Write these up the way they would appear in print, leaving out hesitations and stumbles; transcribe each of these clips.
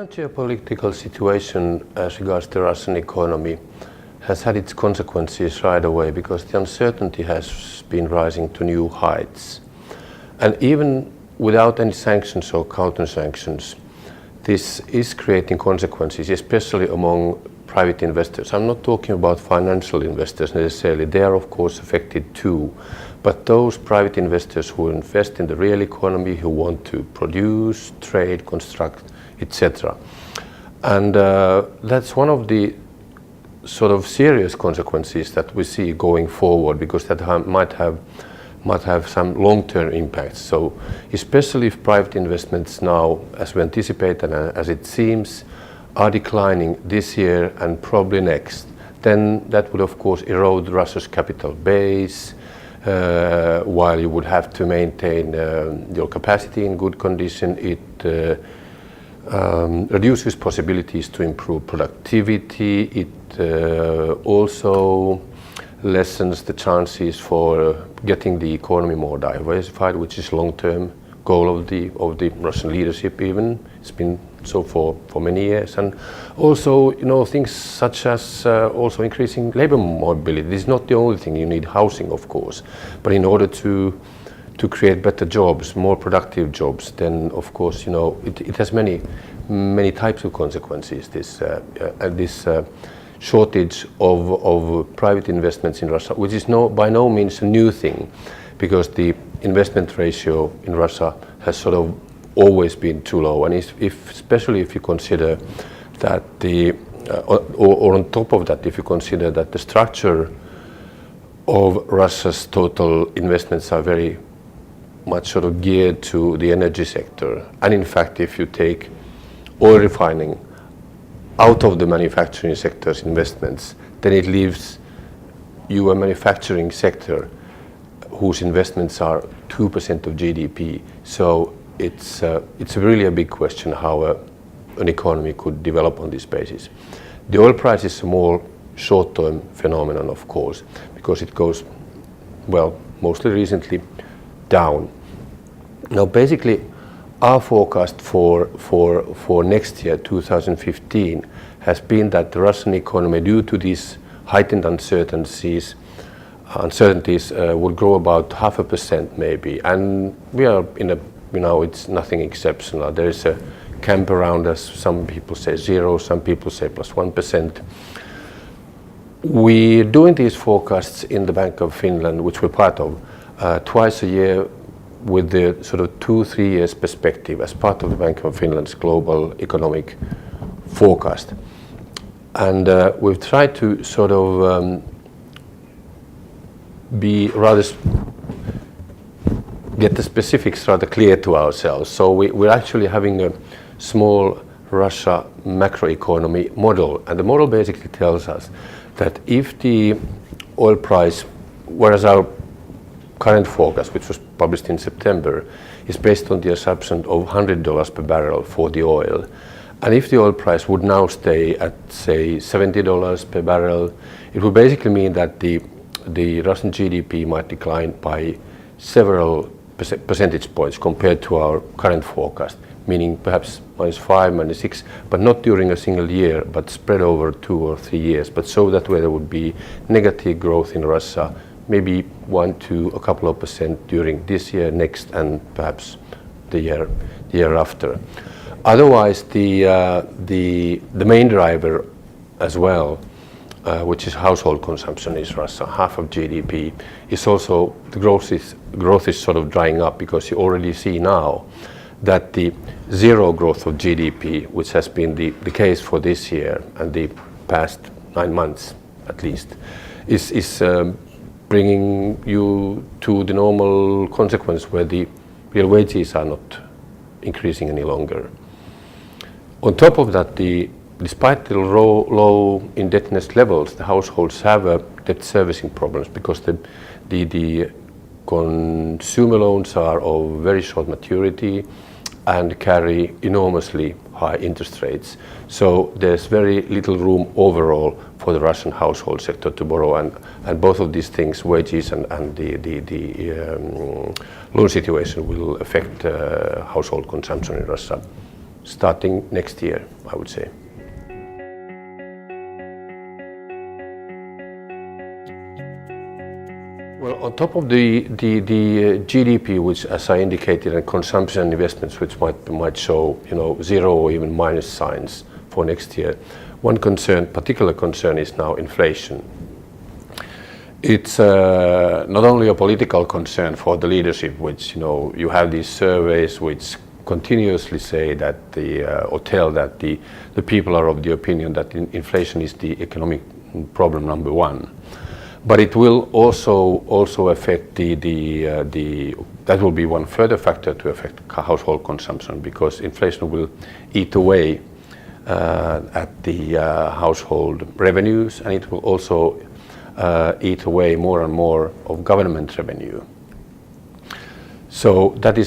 current geopolitical situation as regards the Russian economy has had its consequences right away because the uncertainty has been rising to new heights. And even without any sanctions or counter-sanctions, this is creating consequences, especially among private investors. I'm not talking about financial investors necessarily. They are of course affected too. But those private investors who invest in the real economy, who want to produce, trade, construct, etc. And that's one of the sort of serious consequences that we see going forward, because that might have some long-term impacts. So especially if private investments now, as we anticipate and as it seems, are declining this year and probably next, then that would of course erode Russia's capital base, while you would have to maintain your capacity in good condition. It reduces possibilities to improve productivity. It also lessens the chances for getting the economy more diversified, which is long-term goal of the Russian leadership even. It's been so for many years. And also, things such as also increasing labor mobility. This is not the only thing. You need housing, of course, but in order to create better jobs, more productive jobs, then of course, it has many types of consequences. This shortage of private investments in Russia, which is by no means a new thing, because the investment ratio in Russia has sort of always been too low. And especially if you consider that or on top of that, if you consider that the structure of Russia's total investments are very much sort of geared to the energy sector. And in fact, if you take oil refining out of the manufacturing sector's investments, then it leaves you a manufacturing sector whose investments are 2% of GDP. So it's really a big question how an economy could develop on this basis. The oil price is a more short-term phenomenon, of course, because it goes, well, mostly recently, down. Now, basically, our forecast for next year, 2015, has been that the Russian economy, due to these heightened uncertainties, would grow about 0.5% maybe. And we are in it's nothing exceptional. There is a camp around us. Some people say 0, some people say plus 1%. We're doing these forecasts in the Bank of Finland, which we're part of, twice a year with the sort of 2-3 years perspective as part of the Bank of Finland's global economic forecast. And we've tried to sort of get the specifics rather clear to ourselves. So we're actually having a small Russia macroeconomy model, and the model basically tells us that if the oil price, whereas our current forecast, which was published in September, is based on the assumption of $100 per barrel for the oil, and if the oil price would now stay at, say, $70 per barrel, it would basically mean that the Russian GDP might decline by several percentage points compared to our current forecast, meaning perhaps -5, -6, but not during a single year, but spread over 2 or 3 years, but so that way there would be negative growth in Russia, maybe 1 to a couple of percent during this year, next, and perhaps the year after. Otherwise, the main driver as well, which is household consumption in Russia, half of GDP, is also the growth is sort of drying up, because you already see now that the zero growth of GDP, which has been the case for this year and the past 9 months at least, is bringing you to the normal consequence where the real wages are not increasing any longer. On top of that, despite the low indebtedness levels, the households have debt servicing problems, because the consumer loans are of very short maturity and carry enormously high interest rates. So there's very little room overall for the Russian household sector to borrow, and both of these things, wages and the loan situation, will affect household consumption in Russia starting next year, I would say. Well, on top of the GDP, which, as I indicated, and consumption and investments, which might show, zero or even minus signs for next year, one particular concern is now inflation. It's not only a political concern for the leadership, which you have these surveys which continuously say that or tell that the people are of the opinion that inflation is the economic problem number one. But it will also affect that will be one further factor to affect household consumption, because inflation will eat away at the household revenues, and it will also eat away more and more of government revenue. So that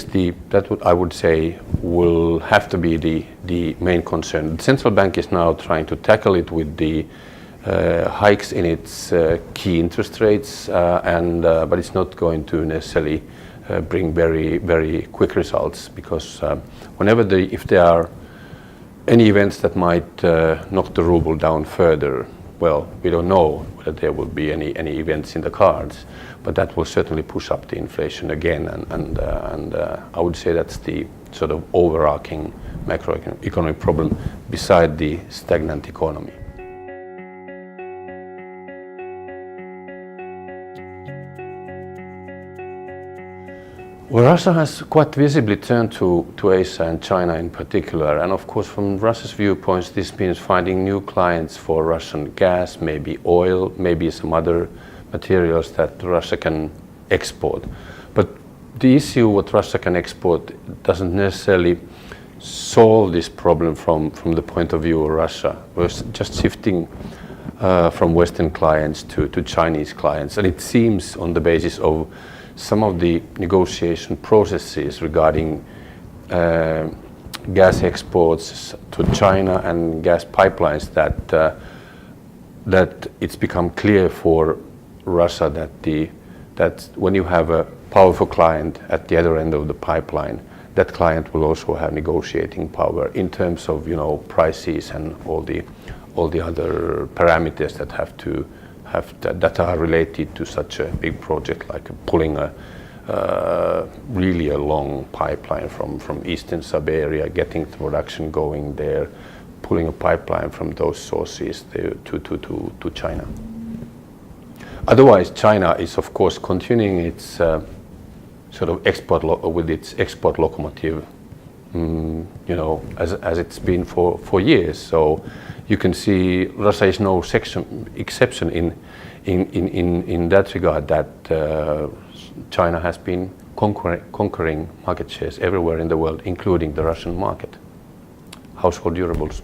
I would say will have to be the main concern. The central bank is now trying to tackle it with the hikes in its key interest rates, but it's not going to necessarily bring very, very quick results, because if there are any events that might knock the ruble down further, well, we don't know whether there will be any events in the cards, but that will certainly push up the inflation again, and I would say that's the sort of overarching macroeconomic problem beside the stagnant economy. Well, Russia has quite visibly turned to Asia and China in particular, and of course from Russia's viewpoints this means finding new clients for Russian gas, maybe oil, maybe some other materials that Russia can export. But the issue what Russia can export doesn't necessarily solve this problem from the point of view of Russia. We're just shifting from Western clients to Chinese clients, and it seems on the basis of some of the negotiation processes regarding gas exports to China and gas pipelines that it's become clear for Russia that when you have a powerful client at the other end of the pipeline, that client will also have negotiating power in terms of prices and all the other parameters that are related to such a big project, like pulling really a long pipeline from eastern Siberia, getting the production going there, pulling a pipeline from those sources to China. Otherwise, China is of course continuing its sort of export with its export locomotive, as it's been for years. So you can see Russia is no exception in that regard, that China has been conquering market shares everywhere in the world, including the Russian market. Household durables.